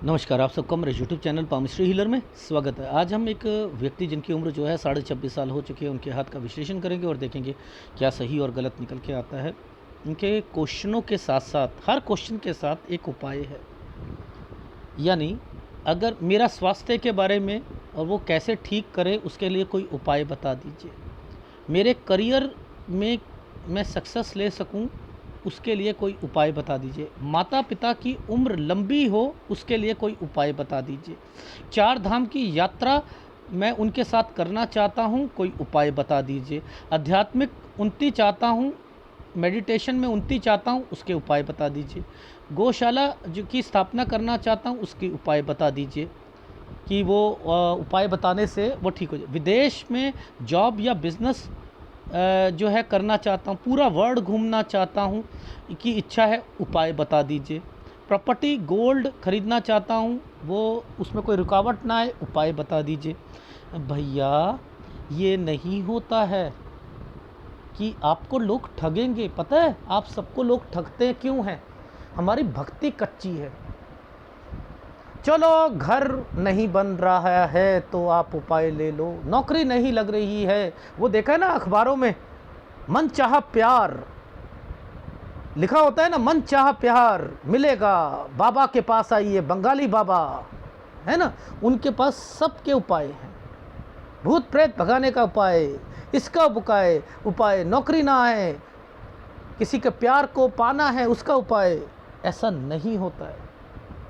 नमस्कार, आप सबका मेरे यूट्यूब चैनल पामिस्ट्री हीलर में स्वागत है। आज हम एक व्यक्ति जिनकी उम्र जो है 26.5 साल हो चुकी है, उनके हाथ का विश्लेषण करेंगे और देखेंगे क्या सही और गलत निकल के आता है। उनके क्वेश्चनों के साथ साथ हर क्वेश्चन के साथ एक उपाय है, यानी अगर मेरा स्वास्थ्य के बारे में और वो कैसे ठीक करे उसके लिए कोई उपाय बता दीजिए। मेरे करियर में मैं सक्सेस ले सकूं उसके लिए कोई उपाय बता दीजिए। माता पिता की उम्र लंबी हो उसके लिए कोई उपाय बता दीजिए। 4 धाम की यात्रा मैं उनके साथ करना चाहता हूं, कोई उपाय बता दीजिए। आध्यात्मिक उन्नति चाहता हूं, मेडिटेशन में उन्नति चाहता हूं, उसके उपाय बता दीजिए। गौशाला जो की स्थापना करना चाहता हूं उसके उपाय बता दीजिए कि वो उपाय बताने से वो ठीक हो जाए। विदेश में जॉब या बिज़नेस जो है करना चाहता हूँ, पूरा वर्ल्ड घूमना चाहता हूँ की इच्छा है, उपाय बता दीजिए। प्रॉपर्टी गोल्ड खरीदना चाहता हूँ, वो उसमें कोई रुकावट ना आए, उपाय बता दीजिए। भैया ये नहीं होता है कि आपको लोग ठगेंगे। पता है आप सबको लोग ठगते क्यों हैं? हमारी भक्ति कच्ची है। चलो घर नहीं बन रहा है तो आप उपाय ले लो, नौकरी नहीं लग रही है, वो देखा है ना अखबारों में, मन चाहा प्यार लिखा होता है ना, मन चाहा प्यार मिलेगा, बाबा के पास आइए, बंगाली बाबा है ना, उनके पास सबके उपाय हैं। भूत प्रेत भगाने का उपाय, इसका उपाय नौकरी ना है, किसी के प्यार को पाना है उसका उपाय। ऐसा नहीं होता है,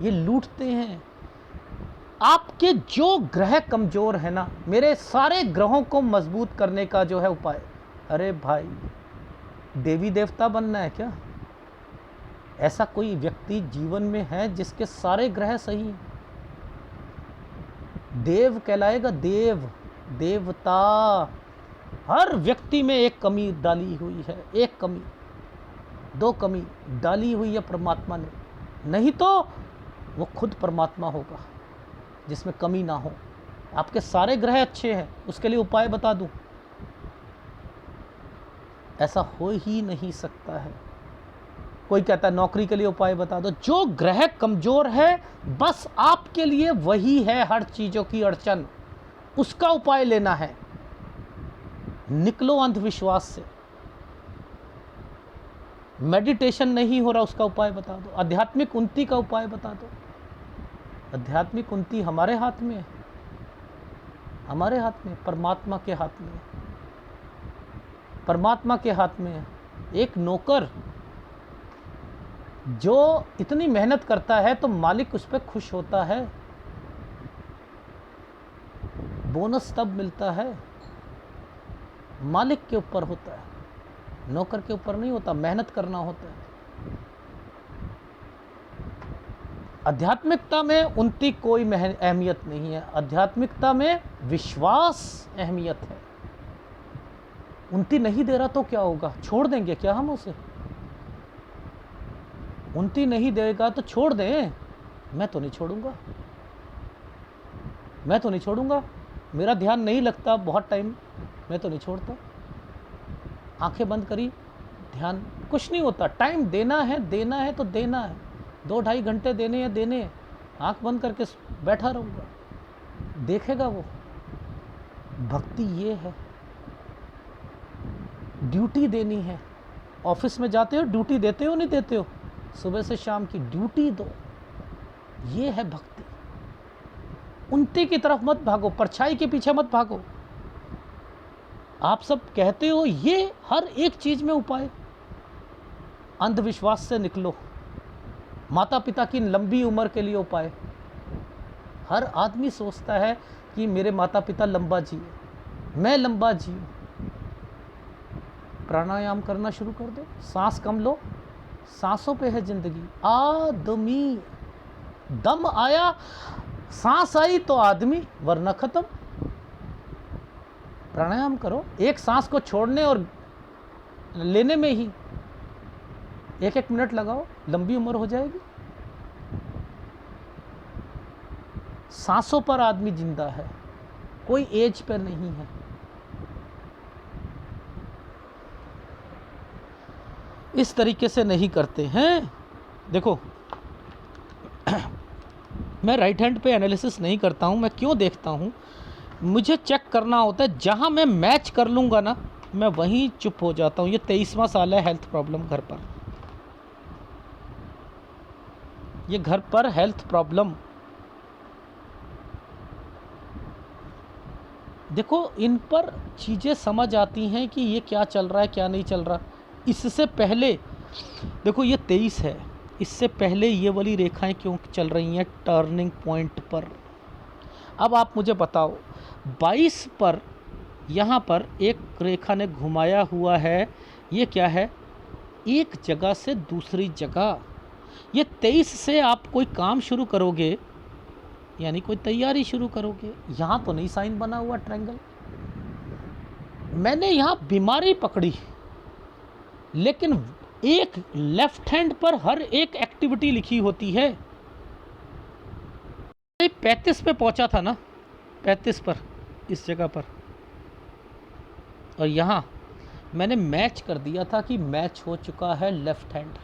ये लूटते हैं। आपके जो ग्रह कमज़ोर है ना, मेरे सारे ग्रहों को मजबूत करने का जो है उपाय। अरे भाई देवी देवता बनना है क्या? ऐसा कोई व्यक्ति जीवन में है जिसके सारे ग्रह सही हैं? देव कहलाएगा, देव देवता। हर व्यक्ति में एक कमी डाली हुई है, एक कमी, 2 कमी डाली हुई है परमात्मा ने, नहीं तो वो खुद परमात्मा होगा जिसमें कमी ना हो। आपके सारे ग्रह अच्छे हैं, उसके लिए उपाय बता दूं? ऐसा हो ही नहीं सकता है। कोई कहता है नौकरी के लिए उपाय बता दो। जो ग्रह कमजोर है बस आपके लिए वही है हर चीजों की अड़चन, उसका उपाय लेना है। निकलो अंधविश्वास से। मेडिटेशन नहीं हो रहा, उसका उपाय बता दो। आध्यात्मिक उन्नति का उपाय बता दो। आध्यात्मिक उन्नति हमारे हाथ में है, हमारे हाथ में, परमात्मा के हाथ में है, परमात्मा के हाथ में है। एक नौकर जो इतनी मेहनत करता है तो मालिक उस पर खुश होता है। बोनस तब मिलता है, मालिक के ऊपर होता है, नौकर के ऊपर नहीं होता। मेहनत करना होता है। आध्यात्मिकता में उन्नति कोई अहमियत नहीं है, आध्यात्मिकता में विश्वास अहमियत है। उन्नति नहीं दे रहा तो क्या होगा? छोड़ देंगे क्या हम उसे? उन्नति नहीं देगा तो छोड़ दें? मैं तो नहीं छोड़ूंगा, मैं तो नहीं छोड़ूंगा। मेरा ध्यान नहीं लगता बहुत टाइम, मैं तो नहीं छोड़ता। आंखें बंद करी, ध्यान, कुछ नहीं होता। टाइम देना है, देना है तो देना है। 2-2.5 घंटे देने हैं, देने हैं। आंख बंद करके बैठा रहूँगा, देखेगा वो। भक्ति ये है, ड्यूटी देनी है। ऑफिस में जाते हो, ड्यूटी देते हो नहीं देते हो? सुबह से शाम की ड्यूटी दो, ये है भक्ति। उन्नति की तरफ मत भागो, परछाई के पीछे मत भागो। आप सब कहते हो ये हर एक चीज में उपाय। अंधविश्वास से निकलो। माता पिता की लंबी उम्र के लिए उपाय। हर आदमी सोचता है कि मेरे माता पिता लंबा जिए, मैं लंबा जीऊं। प्राणायाम करना शुरू कर दो, सांस कम लो, सांसों पे है जिंदगी। आदमी, दम आया, सांस आई तो आदमी, वरना खत्म। प्राणायाम करो, एक सांस को छोड़ने और लेने में ही 1-1 मिनट लगाओ, लंबी उम्र हो जाएगी। सांसों पर आदमी जिंदा है, कोई एज पर नहीं है। इस तरीके से नहीं करते हैं। देखो मैं राइट हैंड पे एनालिसिस नहीं करता हूँ। मैं क्यों देखता हूँ, मुझे चेक करना होता है, जहाँ मैं मैच कर लूँगा ना मैं वहीं चुप हो जाता हूँ। ये 23वां साल है हेल्थ प्रॉब्लम घर पर, ये घर पर हेल्थ प्रॉब्लम। देखो इन पर चीज़ें समझ आती हैं कि ये क्या चल रहा है क्या नहीं चल रहा। इससे पहले देखो ये 23 है, इससे पहले ये वाली रेखाएं क्यों चल रही हैं टर्निंग पॉइंट पर। अब आप मुझे बताओ 22 पर यहाँ पर एक रेखा ने घुमाया हुआ है, ये क्या है, एक जगह से दूसरी जगह। ये 23 से आप कोई काम शुरू करोगे, यानी कोई तैयारी शुरू करोगे। यहाँ तो नहीं साइन बना हुआ ट्रायंगल, मैंने यहाँ बीमारी पकड़ी, लेकिन एक लेफ्ट हैंड पर हर एक एक्टिविटी लिखी होती है। 35 पे पहुंचा था ना, 35 पर इस जगह पर, और यहाँ मैंने मैच कर दिया था कि मैच हो चुका है लेफ्ट हैंड।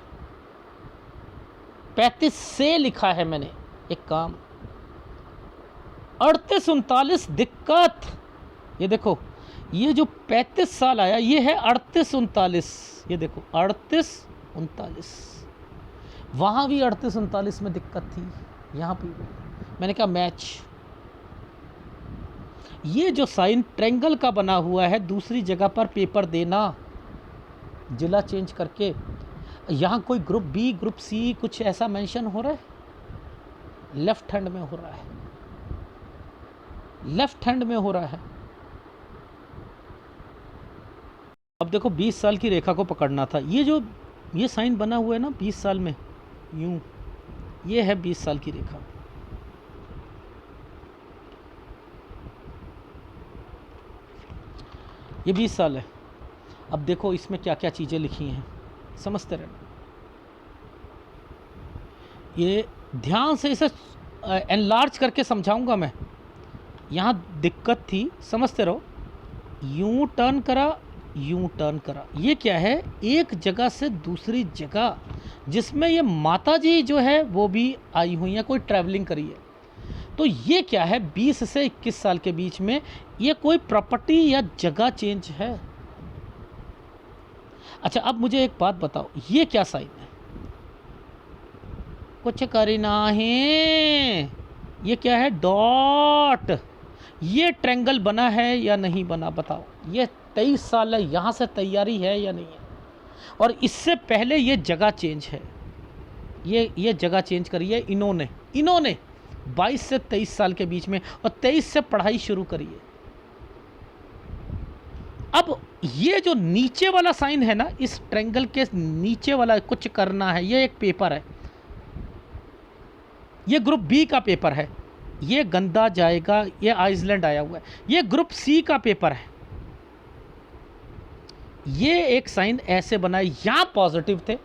35 से लिखा है मैंने एक काम। 38 39 दिक्कत, ये देखो ये जो 35 साल आया ये है 38 39, ये देखो 38 39, वहाँ भी 38 39 में दिक्कत थी, यहाँ पे मैंने कहा मैच। ये जो साइन ट्रायंगल का बना हुआ है, दूसरी जगह पर पेपर देना जिला चेंज करके, यहाँ कोई ग्रुप बी ग्रुप सी कुछ ऐसा मेंशन हो रहा है, लेफ्ट हैंड में हो रहा है, लेफ्ट हैंड में हो रहा है। अब देखो 20 साल की रेखा को पकड़ना था, ये जो ये साइन बना हुआ है ना 20 साल में यूं, ये है 20 साल की रेखा। ये 20 साल है। अब देखो इसमें क्या क्या चीज़ें लिखी हैं, समझते रहना। ये ध्यान से इसे एनलार्ज करके समझाऊंगा मैं। यहाँ दिक्कत थी, समझते रहो। यूं टर्न करा, यूं टर्न करा, ये क्या है, एक जगह से दूसरी जगह, जिसमें ये माता जी जो है वो भी आई हुई हैं, कोई ट्रैवलिंग करी है। तो ये क्या है, 20 से 21 साल के बीच में ये कोई प्रॉपर्टी या जगह चेंज है। अच्छा अब मुझे एक बात बताओ, ये क्या साइन है, कुछ करना है, ये क्या है, डॉट। ये ट्रायंगल बना है या नहीं बना बताओ। ये 23 साल है, यहाँ से तैयारी है या नहीं है। और इससे पहले ये जगह चेंज है, ये जगह चेंज करी है इन्होंने 22 से 23 साल के बीच में, और 23 से पढ़ाई शुरू करी है। अब ये जो नीचे वाला साइन है ना, इस ट्रायंगल के नीचे वाला कुछ करना है, ये एक पेपर है, ये ग्रुप बी का पेपर है, ये गंदा जाएगा, ये आइसलैंड आया हुआ है। ये ग्रुप सी का पेपर है। ये एक साइन ऐसे बना है, यहां पॉजिटिव थे।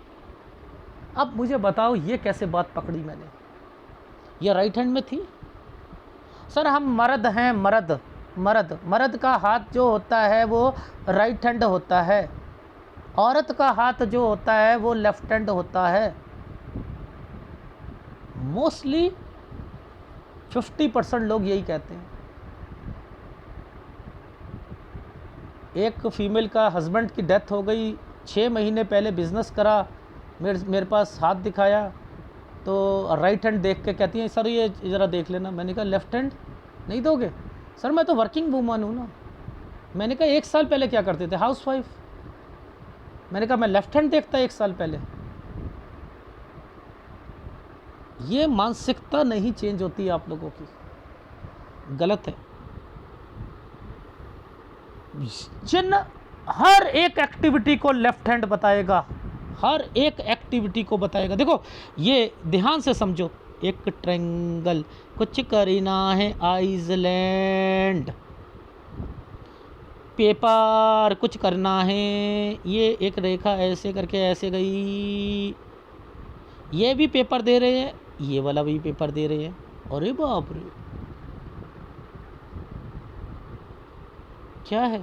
अब मुझे बताओ ये कैसे बात पकड़ी मैंने, ये राइट हैंड में थी। सर हम मर्द हैं, मर्द का हाथ जो होता है वो राइट हैंड होता है, औरत का हाथ जो होता है वो लेफ्ट हैंड होता है। मोस्टली 50% लोग यही कहते हैं। एक फीमेल का हस्बैंड की डेथ हो गई, 6 महीने पहले बिज़नेस करा, मेरे पास हाथ दिखाया तो राइट हैंड देख के कहती हैं सर ये ज़रा देख लेना। मैंने कहा लेफ़्ट हैंड नहीं दोगे? सर मैं तो वर्किंग वूमन हूँ ना। मैंने कहा 1 साल पहले क्या करते थे? House wife. मैंने कहा मैं लेफ़्ट हैंड देखता 1 साल पहले। ये मानसिकता नहीं चेंज होती आप लोगों की, गलत है। जिन हर एक एक्टिविटी को लेफ्ट हैंड बताएगा, हर एक एक्टिविटी को बताएगा। देखो ये ध्यान से समझो, एक ट्रायंगल, कुछ करना है आइसलैंड, पेपर कुछ करना है, ये एक रेखा ऐसे करके ऐसे गई, ये भी पेपर दे रहे हैं, ये वाला भी पेपर दे रहे हैं। अरे बाप रे, क्या है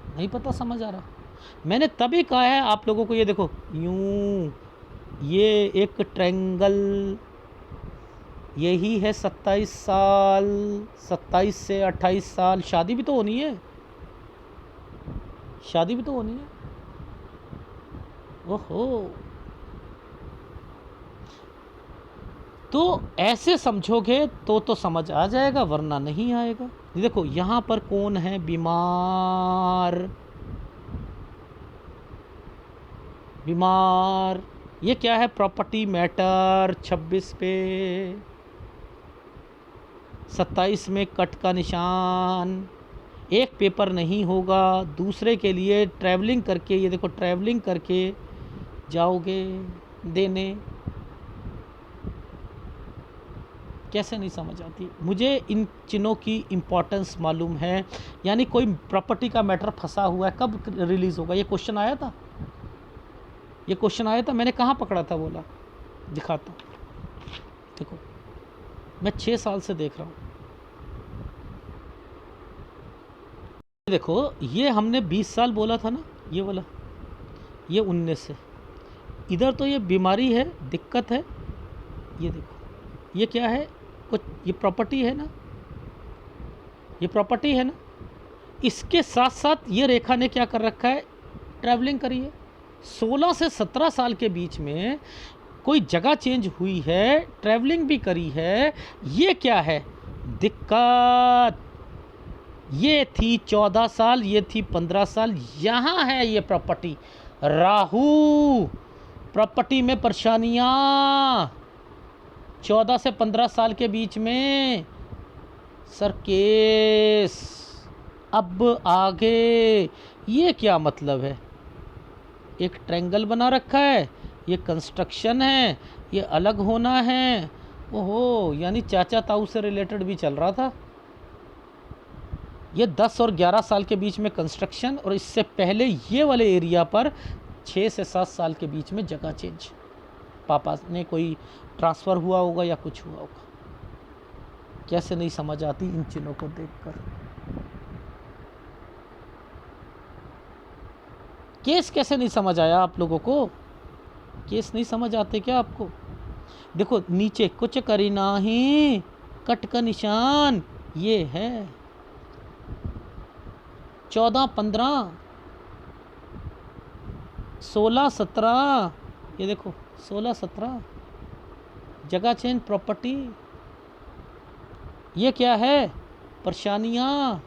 नहीं पता, समझ आ रहा। मैंने तभी कहा है आप लोगों को, ये देखो यूं ये एक ट्रायंगल, यही है 27 साल, 27 से 28 साल। शादी भी तो होनी है, शादी भी तो होनी है। ओहो, तो ऐसे समझोगे तो समझ आ जाएगा, वरना नहीं आएगा। देखो यहाँ पर कौन है बीमार, बीमार, ये क्या है, प्रॉपर्टी मैटर 26 पे, 27 में कट का निशान। एक पेपर नहीं होगा, दूसरे के लिए ट्रैवलिंग करके, ये देखो ट्रैवलिंग करके जाओगे देने। कैसे नहीं समझ आती मुझे, इन चिन्हों की इम्पोर्टेंस मालूम है। यानी कोई प्रॉपर्टी का मैटर फंसा हुआ है, कब रिलीज़ होगा, ये क्वेश्चन आया था, ये क्वेश्चन आया था, मैंने कहाँ पकड़ा था, बोला दिखाता हूँ। देखो मैं 6 साल से देख रहा हूँ। देखो ये हमने 20 साल बोला था ना, ये वाला, ये 19 है। इधर तो ये बीमारी है, दिक्कत है। ये देखो ये क्या है, कुछ ये प्रॉपर्टी है ना, ये प्रॉपर्टी है ना। इसके साथ साथ ये रेखा ने क्या कर रखा है, ट्रैवलिंग करी है। 16 से 17 साल के बीच में कोई जगह चेंज हुई है, ट्रैवलिंग भी करी है। ये क्या है, दिक्कत। ये थी 14 साल, ये थी 15 साल। यहाँ है ये प्रॉपर्टी, राहु, प्रॉपर्टी में परेशानियाँ 14 से 15 साल के बीच में। सर केस, अब आगे ये क्या मतलब है, एक ट्रायंगल बना रखा है, ये कंस्ट्रक्शन है, ये अलग होना है। ओहो, यानी चाचा ताऊ से रिलेटेड भी चल रहा था। ये 10 और 11 साल के बीच में कंस्ट्रक्शन, और इससे पहले ये वाले एरिया पर 6 से 7 साल के बीच में जगह चेंज, पापा ने कोई ट्रांसफ़र हुआ होगा या कुछ हुआ होगा। कैसे नहीं समझ आती इन चिन्हों को देखकर। केस कैसे नहीं समझ आया आप लोगों को, केस नहीं समझ आते क्या आपको। देखो नीचे कुछ करी नाही, कट का निशान ये है। 14, 15, 16, 17, ये देखो 16, 17, जगह चेंज, प्रॉपर्टी। ये क्या है, परेशानियाँ।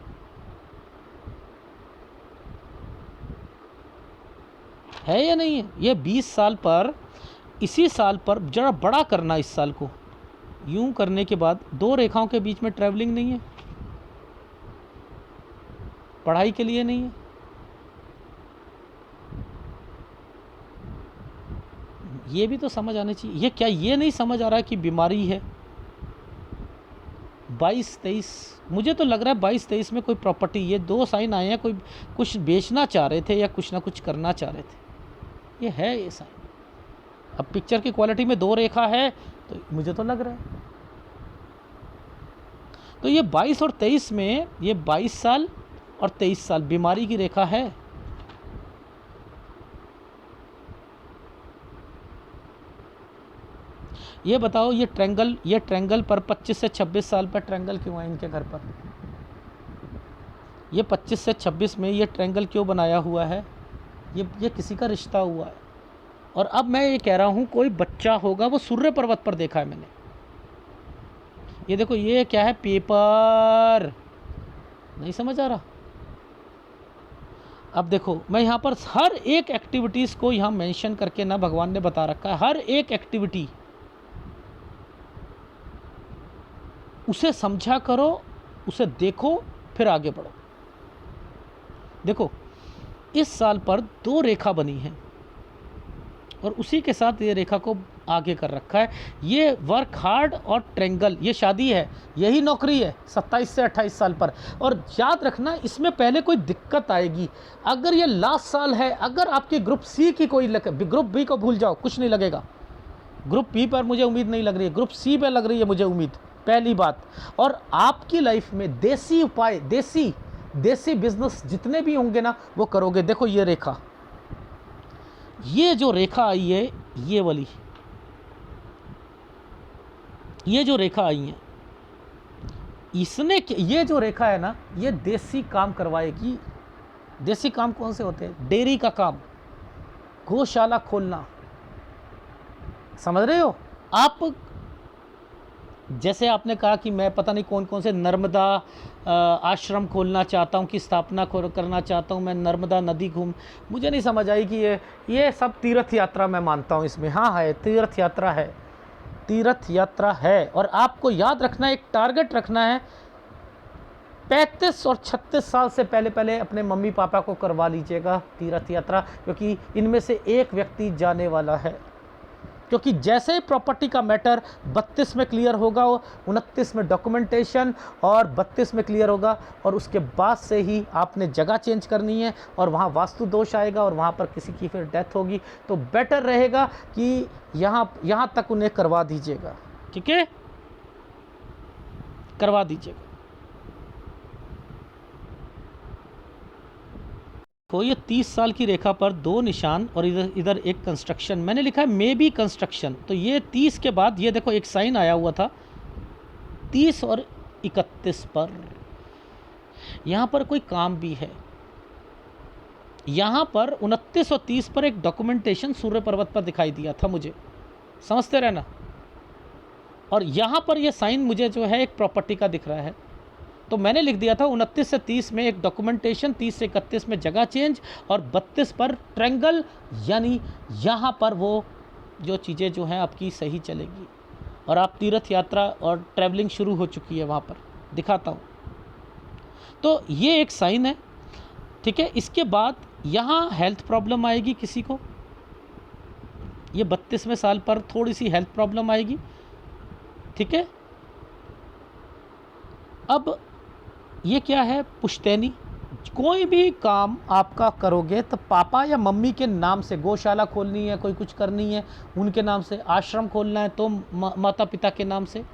है या नहीं है। ये 20 साल पर, इसी साल पर जरा बड़ा करना, इस साल को यूं करने के बाद 2 रेखाओं के बीच में ट्रैवलिंग नहीं है, पढ़ाई के लिए नहीं है। ये भी तो समझ आना चाहिए। ये क्या, ये नहीं समझ आ रहा है कि बीमारी है। 22, 23, मुझे तो लग रहा है 22, 23 में कोई प्रॉपर्टी, ये 2 साइन आए हैं, कोई कुछ बेचना चाह रहे थे या कुछ ना कुछ करना चाह रहे थे। ये है ये साइन। अब पिक्चर की क्वालिटी में 2 रेखा है, तो मुझे तो लग रहा है। तो ये 22 और 23 में, ये 22 साल और 23 साल बीमारी की रेखा है। ये बताओ, ये ट्रायंगल पर 25 से 26 साल पर ट्रायंगल क्यों है इनके घर पर। ये 25 से 26 में ये ट्रायंगल क्यों बनाया हुआ है, ये किसी का रिश्ता हुआ है। और अब मैं ये कह रहा हूँ, कोई बच्चा होगा, वो सूर्य पर्वत पर देखा है मैंने। ये देखो ये क्या है, पेपर। नहीं समझ आ रहा। अब देखो मैं यहाँ पर हर एक एक्टिविटीज़ को यहाँ मेंशन करके ना, भगवान ने बता रखा है, हर एक एक्टिविटी उसे समझा करो, उसे देखो, फिर आगे बढ़ो। देखो इस साल पर 2 रेखा बनी है, और उसी के साथ ये रेखा को आगे कर रखा है। ये वर्क हार्ड और ट्रायंगल, ये शादी है, यही नौकरी है 27 से 28 साल पर। और याद रखना, इसमें पहले कोई दिक्कत आएगी। अगर ये लास्ट साल है, अगर आपकी ग्रुप सी की कोई ग्रुप बी को भूल जाओ, कुछ नहीं लगेगा। ग्रुप बी पर मुझे उम्मीद नहीं लग रही है, ग्रुप सी पर लग रही है मुझे उम्मीद, पहली बात। और आपकी लाइफ में देसी उपाय, देसी बिजनेस जितने भी होंगे ना, वो करोगे। देखो ये रेखा, ये जो रेखा आई है, ये वाली, ये जो रेखा आई है, इसने ये जो रेखा है ना, ये देसी काम करवाएगी। देसी काम कौन से होते हैं? डेयरी का काम, गौशाला खोलना, समझ रहे हो आप? जैसे आपने कहा कि मैं पता नहीं कौन कौन से नर्मदा आश्रम खोलना चाहता हूँ, कि स्थापना करना चाहता हूँ, मैं नर्मदा नदी घूम, मुझे नहीं समझ आई कि ये सब तीर्थ यात्रा मैं मानता हूँ इसमें। हाँ है, तीर्थ यात्रा है, तीर्थ यात्रा है। और आपको याद रखना, एक टारगेट रखना है, 35 और 36 साल से पहले पहले अपने मम्मी पापा को करवा लीजिएगा तीर्थ यात्रा, क्योंकि इनमें से एक व्यक्ति जाने वाला है। क्योंकि जैसे ही प्रॉपर्टी का मैटर 32 में क्लियर होगा, 29 में डॉक्यूमेंटेशन और 32 में क्लियर होगा, और उसके बाद से ही आपने जगह चेंज करनी है, और वहाँ वास्तु दोष आएगा और वहाँ पर किसी की फिर डेथ होगी। तो बेटर रहेगा कि यहाँ तक उन्हें करवा दीजिएगा, ठीक है, करवा दीजिएगा। तो ये 30 साल की रेखा पर 2 निशान और इधर एक कंस्ट्रक्शन, मैंने लिखा है मे बी कंस्ट्रक्शन। तो ये 30 के बाद ये देखो एक साइन आया हुआ था 30 और 31 पर, यहाँ पर कोई काम भी है। यहाँ पर 29 और 30 पर एक डॉक्यूमेंटेशन सूर्य पर्वत पर दिखाई दिया था मुझे, समझते रहना। और यहाँ पर ये साइन मुझे जो है एक प्रॉपर्टी का दिख रहा है, तो मैंने लिख दिया था 29 से 30 में एक डॉक्यूमेंटेशन, 30 से 31 में जगह चेंज, और 32 पर ट्रायंगल, यानी यहाँ पर वो जो चीज़ें जो हैं आपकी सही चलेगी। और आप तीर्थ यात्रा और ट्रैवलिंग शुरू हो चुकी है वहाँ पर, दिखाता हूँ। तो ये एक साइन है, ठीक है। इसके बाद यहाँ हेल्थ प्रॉब्लम आएगी किसी को, ये 32वें साल पर थोड़ी सी हेल्थ प्रॉब्लम आएगी, ठीक है। अब ये क्या है? पुश्तैनी। कोई भी काम आपका करोगे तो पापा या मम्मी के नाम से, गौशाला खोलनी है, कोई कुछ करनी है उनके नाम से, आश्रम खोलना है तो माता पिता के नाम से,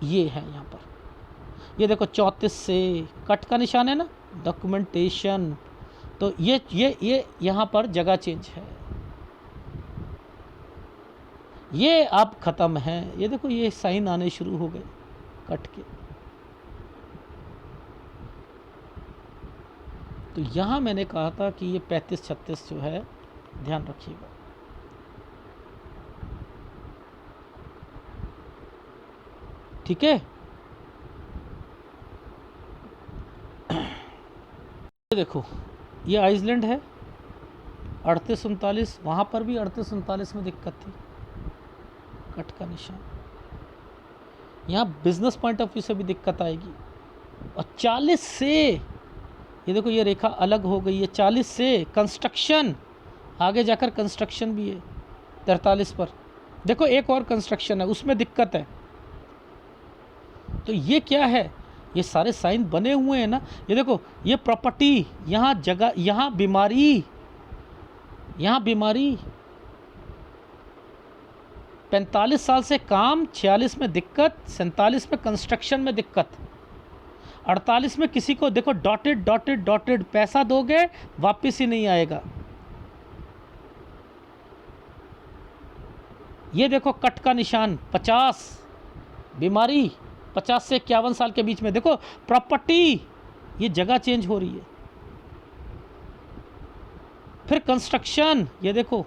ये है यहाँ पर। ये देखो 34 से कट का निशान है ना, डॉक्यूमेंटेशन। तो ये यहाँ पर जगह चेंज है, ये अब ख़त्म है। ये देखो ये साइन आने शुरू हो गए कट के। तो यहाँ मैंने कहा था कि ये 35-36 जो है ध्यान रखिएगा। ठीक है, देखो ये आइसलैंड है 38-39, वहाँ पर भी 38-39 में दिक्कत थी, कट का निशान। यहाँ बिजनेस पॉइंट ऑफ व्यू से भी दिक्कत आएगी। और 40 से, ये देखो ये रेखा अलग हो गई है, 40 से कंस्ट्रक्शन, आगे जाकर कंस्ट्रक्शन भी है 43 पर। देखो एक और कंस्ट्रक्शन है, उसमें दिक्कत है। तो ये क्या है? ये सारे साइन बने हुए हैं ना। ये देखो ये प्रॉपर्टी, यहाँ जगह, यहाँ बीमारी, यहाँ बीमारी। 45 साल से काम, 46 में दिक्कत, 47 में कंस्ट्रक्शन में दिक्कत, 48 में किसी को देखो डॉटेड डॉटेड डॉटेड, पैसा दोगे वापस ही नहीं आएगा। ये देखो कट का निशान 50, बीमारी 50 से 51 साल के बीच में। देखो प्रॉपर्टी, ये जगह चेंज हो रही है। फिर कंस्ट्रक्शन, ये देखो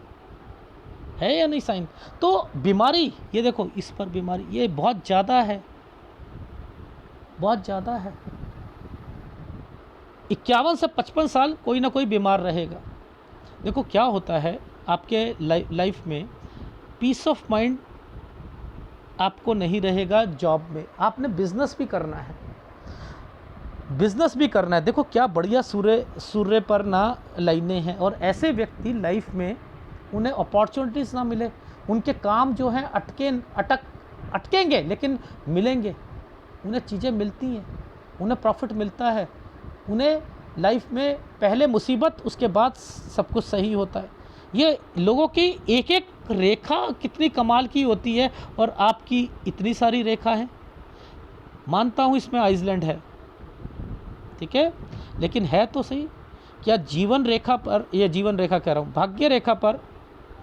है या नहीं साइन। तो बीमारी, ये देखो इस पर बीमारी, ये बहुत ज़्यादा है, बहुत ज़्यादा है। 51 से 55 साल कोई ना कोई बीमार रहेगा। देखो क्या होता है आपके लाइफ में, पीस ऑफ माइंड आपको नहीं रहेगा। जॉब में आपने बिजनेस भी करना है, बिजनेस भी करना है। देखो क्या बढ़िया सूर्य पर ना लाइनें हैं। और ऐसे व्यक्ति लाइफ में उन्हें अपॉर्चुनिटीज़ ना मिले, उनके काम जो हैं अटकेंगे लेकिन मिलेंगे, उन्हें चीज़ें मिलती हैं, उन्हें प्रॉफिट मिलता है। उन्हें लाइफ में पहले मुसीबत, उसके बाद सब कुछ सही होता है। ये लोगों की एक एक रेखा कितनी कमाल की होती है, और आपकी इतनी सारी रेखा है। मानता हूँ इसमें आइसलैंड है, ठीक है, लेकिन है तो सही। क्या जीवन रेखा पर, ये जीवन रेखा कह रहा हूँ, भाग्य रेखा पर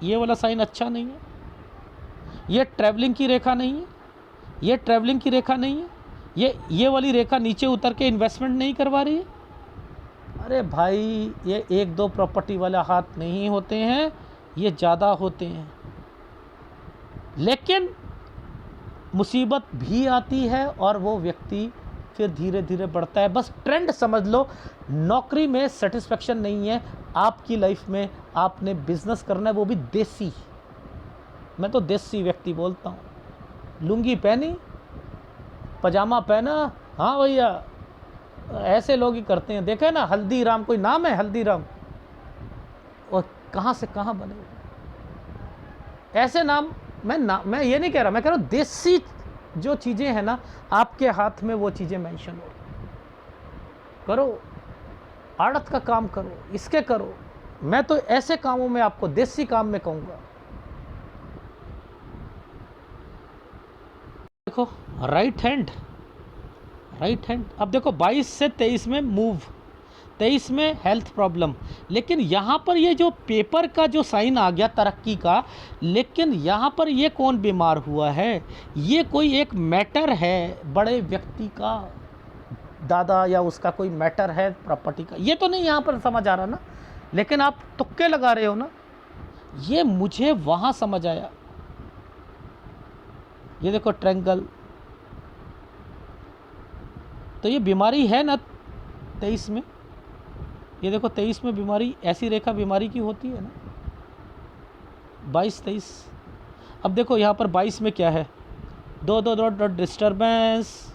ये वाला साइन अच्छा नहीं है, ये ट्रैवलिंग की रेखा नहीं है, ये ट्रैवलिंग की रेखा नहीं है, ये वाली रेखा नीचे उतर के इन्वेस्टमेंट नहीं करवा रही है। अरे भाई, ये एक दो प्रॉपर्टी वाला हाथ नहीं होते हैं, ये ज़्यादा होते हैं। लेकिन मुसीबत भी आती है और वो व्यक्ति फिर धीरे धीरे बढ़ता है। बस ट्रेंड समझ लो, नौकरी में सेटिस्फेक्शन नहीं है आपकी लाइफ में, आपने बिजनेस करना है, वो भी देसी। मैं तो देसी व्यक्ति बोलता हूँ। लुंगी पहनी, पजामा पहना, हाँ भैया, ऐसे लोग ही करते हैं। देखे ना, हल्दीराम, कोई नाम है हल्दीराम, और कहाँ से कहाँ बने ऐसे नाम। मैं ये नहीं कह रहा, मैं कह रहा हूँ देसी जो चीज़ें हैं ना आपके हाथ में, वो चीज़ें मेंशन हो। करो, आड़त का काम करो, इसके करो। मैं तो ऐसे कामों में आपको देसी काम में कहूँगा। देखो राइट हैंड, अब देखो 22 से 23 में मूव, 23 में हेल्थ प्रॉब्लम। लेकिन यहाँ पर ये जो पेपर का जो साइन आ गया तरक्की का, लेकिन यहाँ पर ये कौन बीमार हुआ है? ये कोई एक मैटर है बड़े व्यक्ति का, दादा या उसका कोई मैटर है प्रॉपर्टी का। ये तो नहीं यहाँ पर समझ आ रहा ना, लेकिन आप तुक्के लगा रहे हो ना। ये मुझे वहाँ समझ आया। ये देखो ट्रैंगल, तो ये बीमारी है ना 23 में। ये देखो 23 में बीमारी, ऐसी रेखा बीमारी की होती है ना, 22 23। अब देखो यहाँ पर 22 में क्या है, दो डिस्टर्बेंस,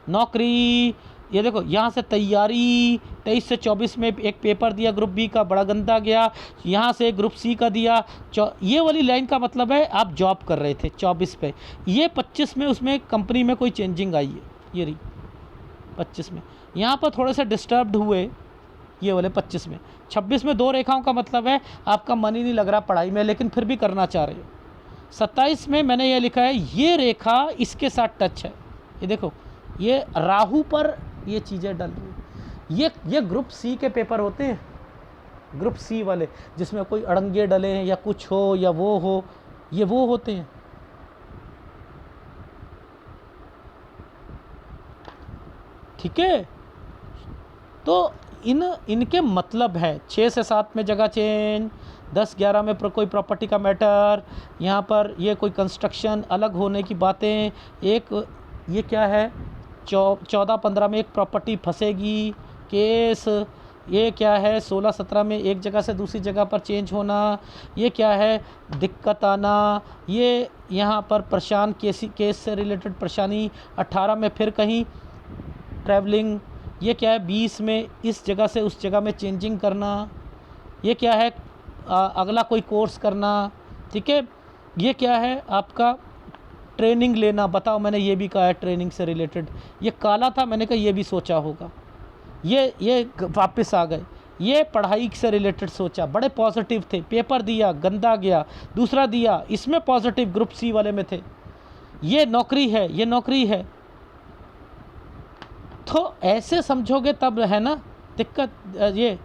नौकरी। ये देखो यहाँ से तैयारी, 23 से 24 में एक पेपर दिया ग्रुप बी का, बड़ा गंदा गया। यहाँ से ग्रुप सी का दिया। ये वाली लाइन का मतलब है आप जॉब कर रहे थे 24 पे। ये 25 में उसमें कंपनी में कोई चेंजिंग आई है, ये रही 25 में। यहाँ पर थोड़े से डिस्टर्ब्ड हुए ये वाले 25 में। 26 में दो रेखाओं का मतलब है आपका मन ही नहीं लग रहा पढ़ाई में, लेकिन फिर भी करना चाह रहे हो। 27 में मैंने ये लिखा है, ये रेखा इसके साथ टच है। ये देखो, ये राहु पर ये चीज़ें डल रही। ये ग्रुप सी के पेपर होते हैं, ग्रुप सी वाले, जिसमें कोई अड़ंगे डले हैं या कुछ हो या वो हो, ये वो होते हैं। ठीक है, तो इनके मतलब है 6 से 7 में जगह चेंज, 10-11 में कोई प्रॉपर्टी का मैटर, यहाँ पर ये कोई कंस्ट्रक्शन अलग होने की बातें। एक ये क्या है, 14-15 में एक प्रॉपर्टी फंसेगी केस। ये क्या है, 16-17 में एक जगह से दूसरी जगह पर चेंज होना। ये क्या है, दिक्कत आना। ये यहाँ पर परेशान केस से रिलेटेड परेशानी। 18 में फिर कहीं ट्रैवलिंग। ये क्या है, 20 में इस जगह से उस जगह में चेंजिंग करना। ये क्या है, अगला कोई कोर्स करना। ठीक है, ये क्या है आपका, ट्रेनिंग लेना। बताओ, मैंने ये भी कहा है ट्रेनिंग से रिलेटेड। ये काला था, मैंने कहा ये भी सोचा होगा। ये वापस आ गए। ये पढ़ाई से रिलेटेड सोचा, बड़े पॉजिटिव थे। पेपर दिया, गंदा गया। दूसरा दिया, इसमें पॉजिटिव, ग्रुप सी वाले में थे। ये नौकरी है, ये नौकरी है। तो ऐसे समझोगे तब है ना दिक्कत। ये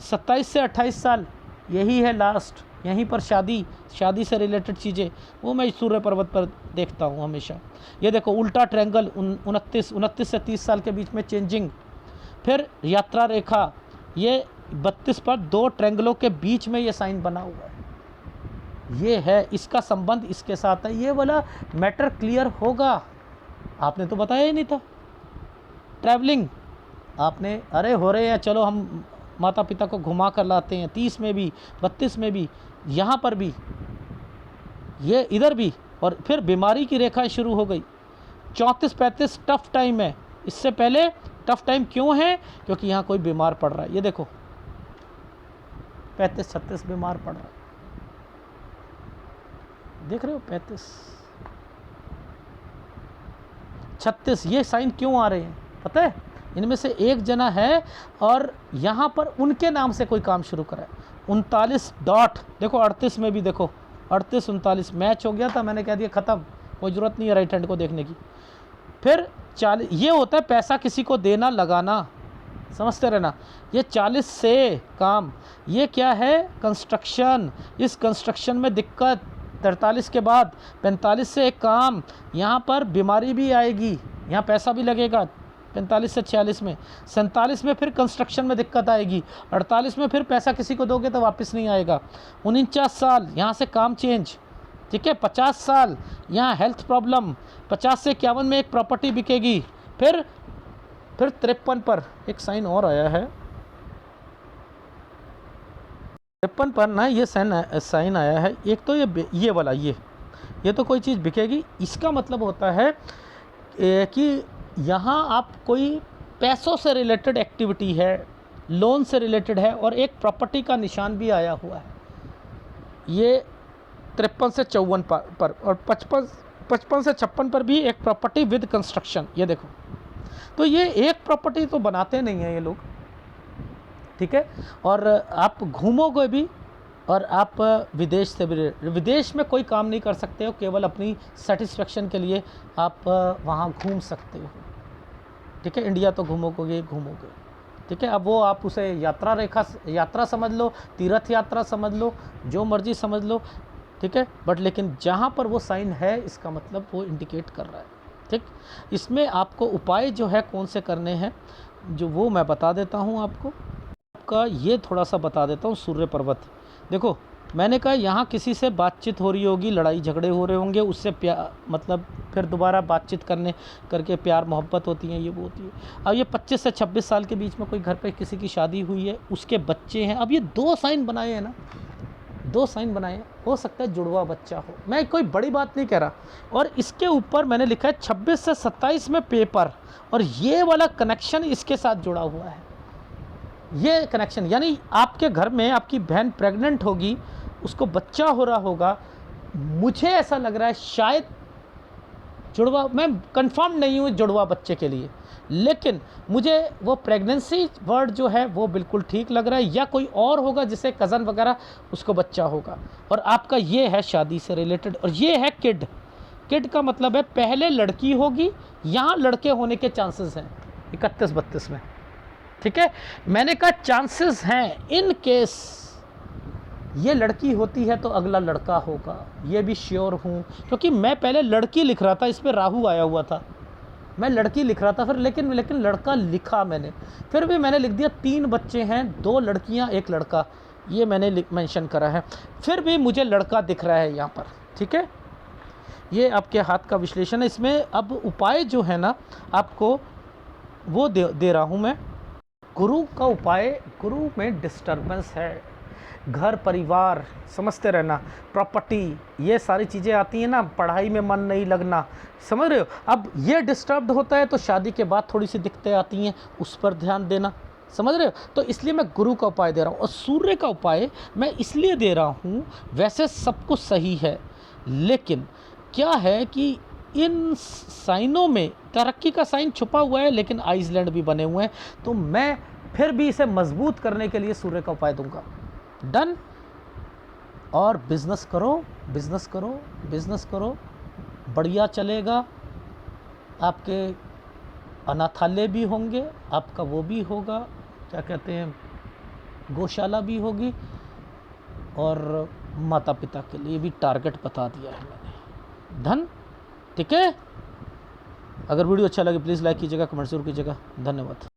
27 से 28 साल यही है लास्ट, यहीं पर शादी से रिलेटेड चीज़ें, वो मैं सूर्य पर्वत पर देखता हूँ हमेशा। ये देखो उल्टा ट्रैंगल, 29 से 30 साल के बीच में चेंजिंग। फिर यात्रा रेखा, ये 32 पर दो ट्रैंगलों के बीच में ये साइन बना हुआ है। ये है, इसका संबंध इसके साथ है। ये वाला मैटर क्लियर होगा। आपने तो बताया ही नहीं था। ट्रैवलिंग आपने, अरे हो रहे हैं, चलो हम माता पिता को घुमा कर लाते हैं। 30 में भी, 32 में भी, यहाँ पर भी, ये इधर भी। और फिर बीमारी की रेखा शुरू हो गई। 34-35 टफ टाइम है। इससे पहले टफ टाइम क्यों है, क्योंकि यहाँ कोई बीमार पड़ रहा है। ये देखो 35-36 बीमार पड़ रहा है, देख रहे हो, 35-36। ये साइन क्यों आ रहे हैं पता है? इनमें से एक जना है और यहाँ पर उनके नाम से कोई काम शुरू करा है। 39 डॉट, देखो 38 में भी देखो, 38-39 मैच हो गया था। मैंने कह दिया ख़त्म, कोई ज़रूरत नहीं है राइट हैंड को देखने की। फिर 40, ये होता है पैसा किसी को देना, लगाना। समझते रहना। ये 40 से काम, ये क्या है, कंस्ट्रक्शन, इस कंस्ट्रक्शन में दिक्कत, 43 के बाद 45 से एक काम, यहाँ पर बीमारी भी आएगी, यहाँ पैसा भी लगेगा 45 से 46 में, 47 में फिर कंस्ट्रक्शन में दिक्कत आएगी, 48 में फिर पैसा किसी को दोगे तो वापस नहीं आएगा, 49 साल यहाँ से काम चेंज, ठीक है, 50 साल यहाँ हेल्थ प्रॉब्लम, 50 से 51 में एक प्रॉपर्टी बिकेगी, फिर 53 पर एक साइन और आया है, 53 पर ना ये साइन आया है, एक तो ये वाला ये तो कोई चीज़ बिकेगी, इसका मतलब होता है कि यहाँ आप कोई पैसों से रिलेटेड एक्टिविटी है, लोन से रिलेटेड है, और एक प्रॉपर्टी का निशान भी आया हुआ है, ये 53 से 54 पर और 55 से 56 पर भी एक प्रॉपर्टी विद कंस्ट्रक्शन, ये देखो। तो ये एक प्रॉपर्टी तो बनाते नहीं हैं ये लोग, ठीक है, और आप घूमोगे भी, और आप विदेश से भी, विदेश में कोई काम नहीं कर सकते हो, केवल अपनी सेटिस्फेक्शन के लिए आप वहाँ घूम सकते हो, ठीक है, इंडिया तो घूमोगे, ठीक है। अब वो आप उसे यात्रा समझ लो, तीर्थ यात्रा समझ लो, जो मर्जी समझ लो, ठीक है, बट लेकिन जहाँ पर वो साइन है इसका मतलब वो इंडिकेट कर रहा है, ठीक। इसमें आपको उपाय जो है कौन से करने हैं, जो वो मैं बता देता हूँ आपको। आपका ये थोड़ा सा बता देता हूँ, सूर्य पर्वत देखो, मैंने कहा यहाँ किसी से बातचीत हो रही होगी, लड़ाई झगड़े हो रहे होंगे, उससे मतलब फिर दोबारा बातचीत करके प्यार मोहब्बत होती है, ये वो होती है। अब ये 25 से 26 साल के बीच में कोई घर पे किसी की शादी हुई है, उसके बच्चे हैं, अब ये 2 साइन बनाए हैं ना, 2 साइन बनाए, हो सकता है जुड़वा बच्चा हो, मैं कोई बड़ी बात नहीं कह रहा। और इसके ऊपर मैंने लिखा है 26 से 27 में पेपर, और ये वाला कनेक्शन इसके साथ जुड़ा हुआ है, ये कनेक्शन, यानी आपके घर में आपकी बहन प्रेग्नेंट होगी, उसको बच्चा हो रहा होगा, मुझे ऐसा लग रहा है शायद जुड़वा, मैं कंफर्म नहीं हूँ जुड़वा बच्चे के लिए, लेकिन मुझे वो प्रेगनेंसी वर्ड जो है वो बिल्कुल ठीक लग रहा है, या कोई और होगा जिसे कज़न वगैरह उसको बच्चा होगा, और आपका ये है शादी से रिलेटेड, और ये है किड का मतलब है पहले लड़की होगी, यहाँ लड़के होने के चांसेस हैं 31-32 में, ठीक है। मैंने कहा चांसेस हैं, इन केस ये लड़की होती है तो अगला लड़का होगा, ये भी श्योर हूँ, क्योंकि मैं पहले लड़की लिख रहा था, इस पर राहु आया हुआ था, मैं लड़की लिख रहा था, फिर लेकिन लड़का लिखा मैंने, फिर भी मैंने लिख दिया 3 बच्चे हैं, 2 लड़कियां 1 लड़का, ये मैंने मेंशन करा है, फिर भी मुझे लड़का दिख रहा है यहाँ पर, ठीक है। ये आपके हाथ का विश्लेषण है, इसमें अब उपाय जो है ना आपको वो दे रहा हूँ मैं। गुरु का उपाय, गुरु में डिस्टर्बेंस है, घर परिवार, समझते रहना, प्रॉपर्टी, ये सारी चीज़ें आती हैं ना, पढ़ाई में मन नहीं लगना, समझ रहे हो। अब ये डिस्टर्ब्ड होता है तो शादी के बाद थोड़ी सी दिक्कतें आती हैं, उस पर ध्यान देना, समझ रहे हो। तो इसलिए मैं गुरु का उपाय दे रहा हूँ, और सूर्य का उपाय मैं इसलिए दे रहा हूँ, वैसे सब कुछ सही है, लेकिन क्या है कि इन साइनों में तरक्की का साइन छुपा हुआ है, लेकिन आइसलैंड भी बने हुए हैं, तो मैं फिर भी इसे मजबूत करने के लिए सूर्य का उपाय दूंगा। डन। और बिजनेस करो, बढ़िया चलेगा, आपके अनाथालय भी होंगे, आपका वो भी होगा, क्या कहते हैं, गौशाला भी होगी, और माता पिता के लिए भी टारगेट बता दिया है मैंने। धन, ठीक है। अगर वीडियो अच्छा लगे प्लीज़ लाइक कीजिएगा, कमेंट जरूर कीजिएगा। धन्यवाद।